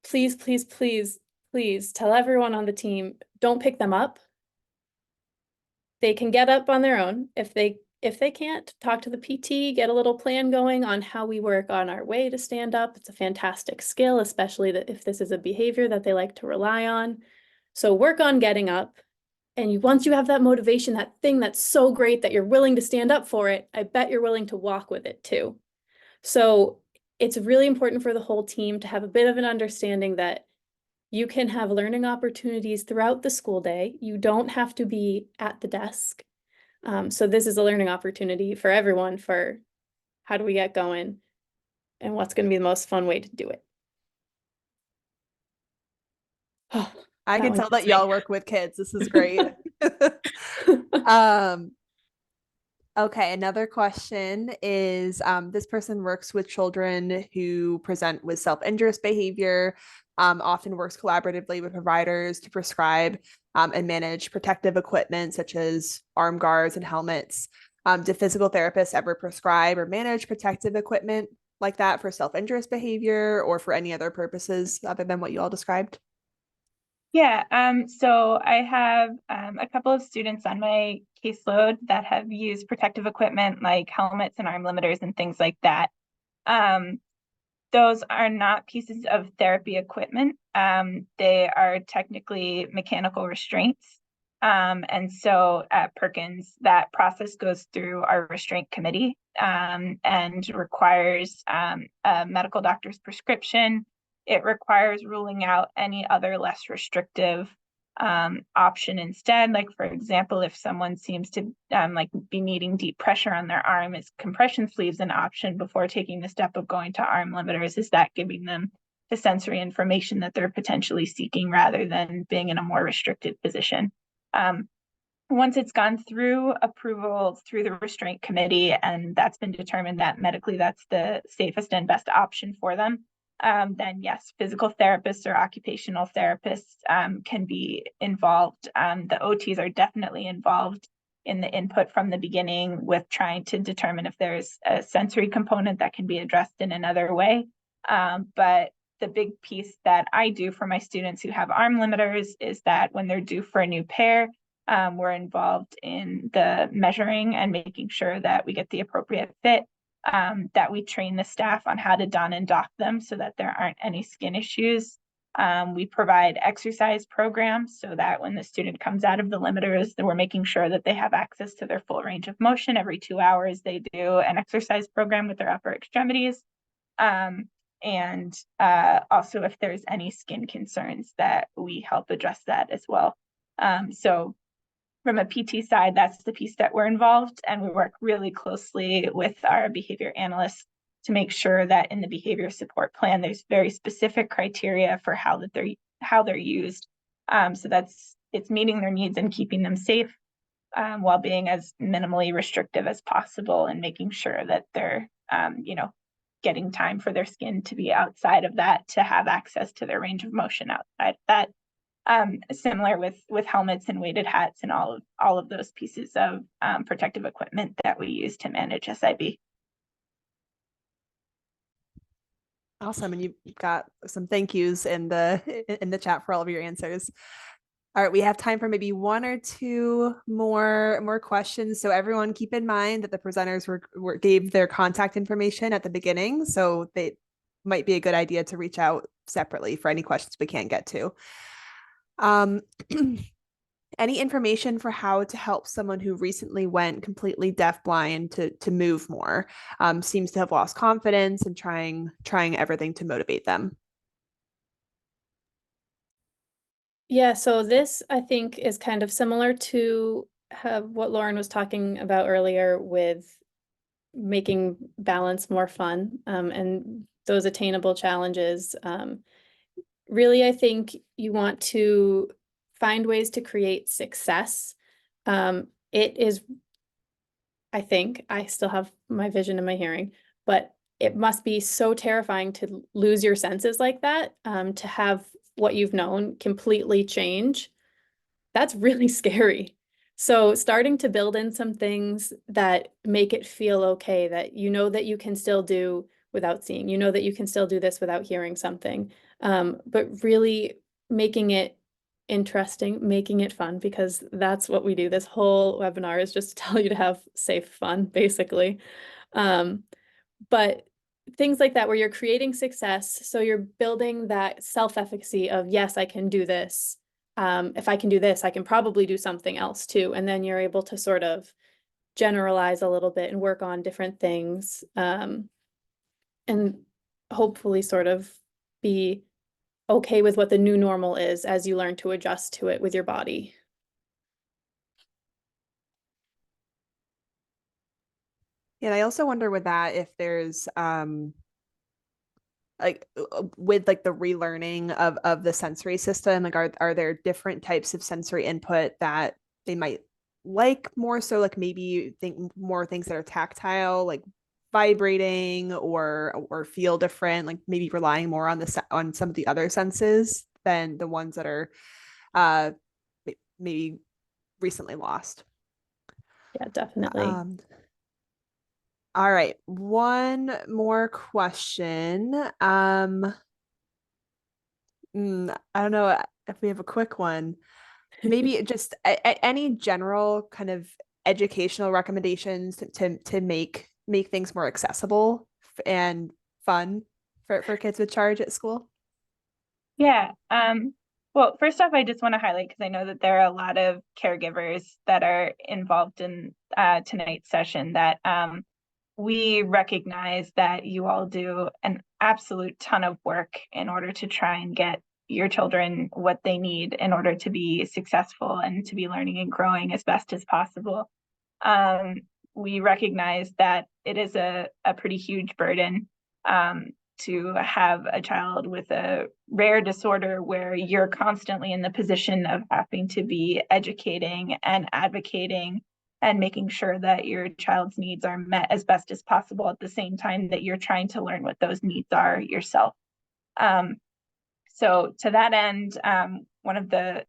please, please, please, please tell everyone on the team, don't pick them up. They can get up on their own. If they can't, talk to the PT, get a little plan going on how we work on our way to stand up. It's a fantastic skill, especially that if this is a behavior that they like to rely on. So work on getting up. And once you have that motivation, that thing that's so great that you're willing to stand up for it, I bet you're willing to walk with it too. So it's really important for the whole team to have a bit of an understanding that you can have learning opportunities throughout the school day. You don't have to be at the desk. So this is a learning opportunity for everyone for how do we get going and what's going to be the most fun way to do it. Oh, I can one tell gets that me. y'all work with kids. This is great. Okay, another question is this person works with children who present with self-injurious behavior, often works collaboratively with providers to prescribe and manage protective equipment such as arm guards and helmets. Do physical therapists ever prescribe or manage protective equipment like that for self-injurious behavior or for any other purposes other than what you all described? Yeah, so I have a couple of students on my caseload that have used protective equipment like helmets and arm limiters and things like that. Those are not pieces of therapy equipment. They are technically mechanical restraints. And so at Perkins, that process goes through our restraint committee and requires a medical doctor's prescription. It requires ruling out any other less restrictive option instead. Like, for example, if someone seems to like be needing deep pressure on their arm, is compression sleeves an option before taking the step of going to arm limiters? Is that giving them the sensory information that they're potentially seeking rather than being in a more restricted position? Once it's gone through approval through the restraint committee and that's been determined that medically that's the safest and best option for them, then yes, physical therapists or occupational therapists can be involved. The OTs are definitely involved in the input from the beginning with trying to determine if there's a sensory component that can be addressed in another way. But the big piece that I do for my students who have arm limiters is that when they're due for a new pair, we're involved in the measuring and making sure that we get the appropriate fit, that we train the staff on how to don and dock them so that there aren't any skin issues. We provide exercise programs so that when the student comes out of the limiters, that we're making sure that they have access to their full range of motion. Every 2 hours, they do an exercise program with their upper extremities. and also if there's any skin concerns that we help address that as well. So from a PT side, that's the piece that we're involved, and we work really closely with our behavior analysts to make sure that in the behavior support plan, there's very specific criteria for how they're used. So it's meeting their needs and keeping them safe, while being as minimally restrictive as possible, and making sure that they're getting time for their skin to be outside of that, to have access to their range of motion outside of that. Similar with helmets and weighted hats and all of those pieces of protective equipment that we use to manage SIB. Awesome. And you've got some thank yous in the chat for all of your answers. All right, we have time for maybe one or two more questions. So everyone keep in mind that the presenters gave their contact information at the beginning. So they might be a good idea to reach out separately for any questions we can't get to. Any information for how to help someone who recently went completely deafblind to move more, seems to have lost confidence and trying everything to motivate them? Yeah, so this I think is kind of similar to what Lauren was talking about earlier with making balance more fun, and those attainable challenges. Really, I think you want to find ways to create success. It is, I think, I still have my vision and my hearing, but it must be so terrifying to lose your senses like that, to have what you've known completely change. That's really scary. So starting to build in some things that make it feel okay, that you know that you can still do without seeing, you know that you can still do this without hearing something, but really making it interesting, making it fun, because that's what we do. This whole webinar is just to tell you to have safe fun, basically. But things like that, where you're creating success, so you're building that self-efficacy of, yes, I can do this. If I can do this, I can probably do something else too. And then you're able to sort of generalize a little bit and work on different things, and hopefully sort of be okay with what the new normal is as you learn to adjust to it with your body. And I also wonder with that if there's like with like the relearning of the sensory system, like are there different types of sensory input that they might like more so, like maybe you think more things that are tactile, like vibrating or feel different, like maybe relying more on on some of the other senses than the ones that are maybe recently lost. Yeah, definitely. All right, one more question. I don't know if we have a quick one. Maybe just any general kind of educational recommendations to make things more accessible and fun for kids with charge at school? Yeah. Well, first off, I just want to highlight, because I know that there are a lot of caregivers that are involved in tonight's session, that we recognize that you all do an absolute ton of work in order to try and get your children what they need in order to be successful and to be learning and growing as best as possible. We recognize that it is a pretty huge burden to have a child with a rare disorder where you're constantly in the position of having to be educating and advocating and making sure that your child's needs are met as best as possible at the same time that you're trying to learn what those needs are yourself. So to that end, one of the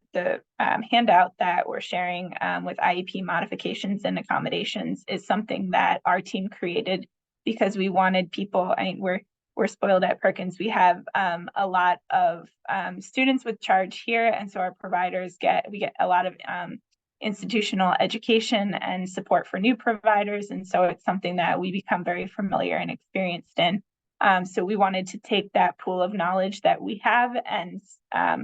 handout that we're sharing with IEP modifications and accommodations is something that our team created because we wanted people, I mean, we're spoiled at Perkins. We have a lot of students with charge here, and so our providers we get a lot of institutional education and support for new providers, and so it's something that we become very familiar and experienced in. So we wanted to take that pool of knowledge that we have and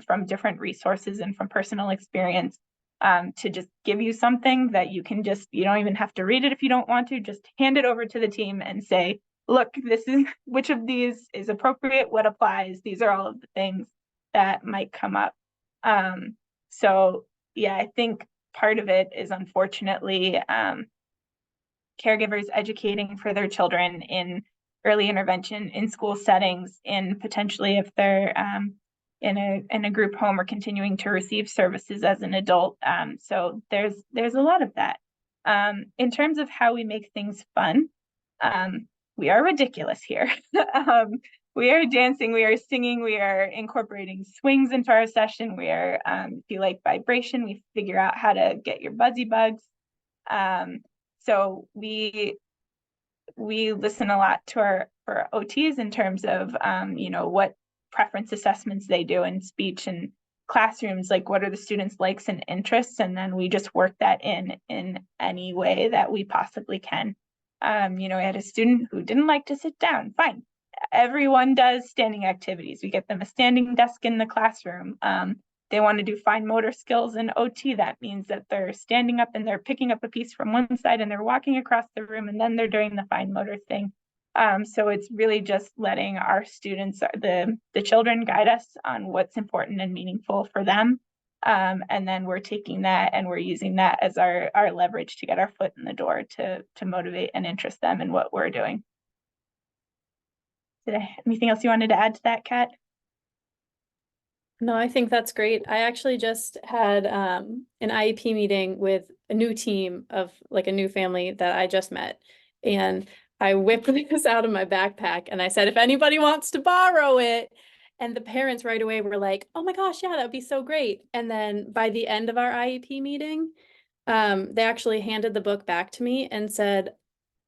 from different resources and from personal experience to just give you something that you can you don't even have to read it if you don't want to, just hand it over to the team and say, look, this is which of these is appropriate, what applies. These are all of the things that might come up. So yeah, I think part of it is unfortunately caregivers educating for their children in early intervention in school settings, in potentially if they're in a group home or continuing to receive services as an adult. So there's a lot of that. In terms of how we make things fun, we are ridiculous here. We are dancing, we are singing, we are incorporating swings into our session. We are, if you like vibration, we figure out how to get your buzzy bugs. So we listen a lot to our OTs in terms of, what preference assessments they do in speech and classrooms, like what are the students' likes and interests, and then we just work that in any way that we possibly can. We had a student who didn't like to sit down. Fine. Everyone does standing activities. We get them a standing desk in the classroom. They want to do fine motor skills in OT. That means that they're standing up and they're picking up a piece from one side and they're walking across the room, and then they're doing the fine motor thing. So it's really just letting our students, the children, guide us on what's important and meaningful for them. And then we're taking that and we're using that as our leverage to get our foot in the door to motivate and interest them in what we're doing. Anything else you wanted to add to that, Kat? No, I think that's great. I actually just had an IEP meeting with a new team of like a new family that I just met. And I whipped this out of my backpack and I said, if anybody wants to borrow it. And the parents right away were like, oh my gosh, yeah, that would be so great. And then by the end of our IEP meeting, they actually handed the book back to me and said,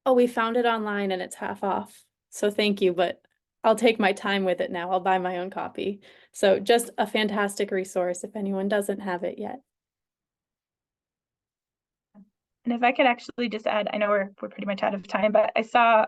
oh, we found it online and it's half off. So thank you, but I'll take my time with it now. I'll buy my own copy. So just a fantastic resource if anyone doesn't have it yet. And if I could actually just add, I know we're pretty much out of time, but I saw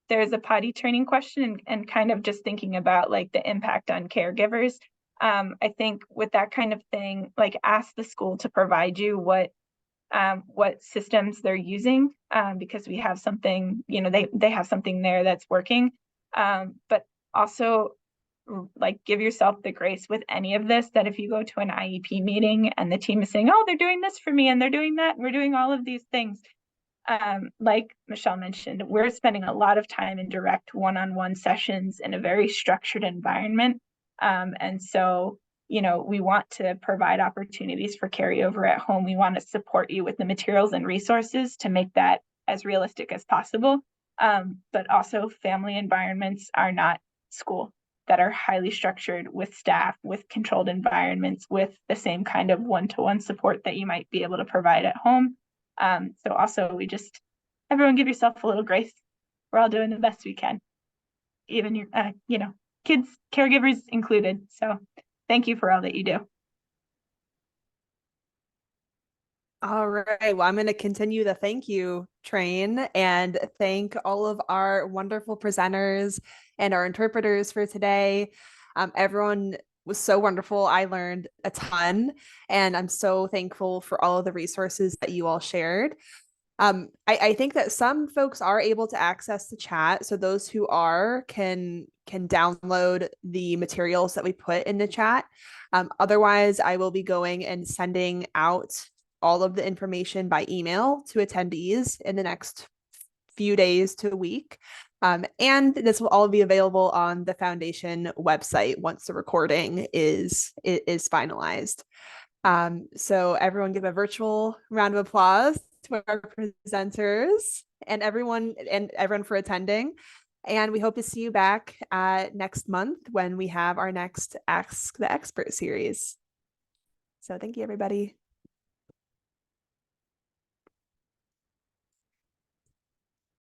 there's a potty training question and kind of just thinking about like the impact on caregivers. I think with that kind of thing, like ask the school to provide you what systems they're using, because we have something, they have something there that's working. But also like give yourself the grace with any of this, that if you go to an IEP meeting and the team is saying, oh, they're doing this for me and they're doing that, and we're doing all of these things. Like Michelle mentioned, we're spending a lot of time in direct one-on-one sessions in a very structured environment. And so, we want to provide opportunities for carryover at home. We want to support you with the materials and resources to make that as realistic as possible. But also family environments are not school, that are highly structured with staff, with controlled environments, with the same kind of one-to-one support that you might be able to provide at home. So also everyone give yourself a little grace. We're all doing the best we can, even your, kids, caregivers included. So thank you for all that you do. All right. Well, I'm going to continue the thank you train and thank all of our wonderful presenters and our interpreters for today. Everyone was so wonderful. I learned a ton, and I'm so thankful for all of the resources that you all shared. I think that some folks are able to access the chat. So those who are can download the materials that we put in the chat. Otherwise, I will be going and sending out all of the information by email to attendees in the next few days to a week. And this will all be available on the foundation website once the recording is finalized. So everyone give a virtual round of applause to our presenters and everyone for attending. And we hope to see you back next month when we have our next Ask the Expert series. So thank you, everybody.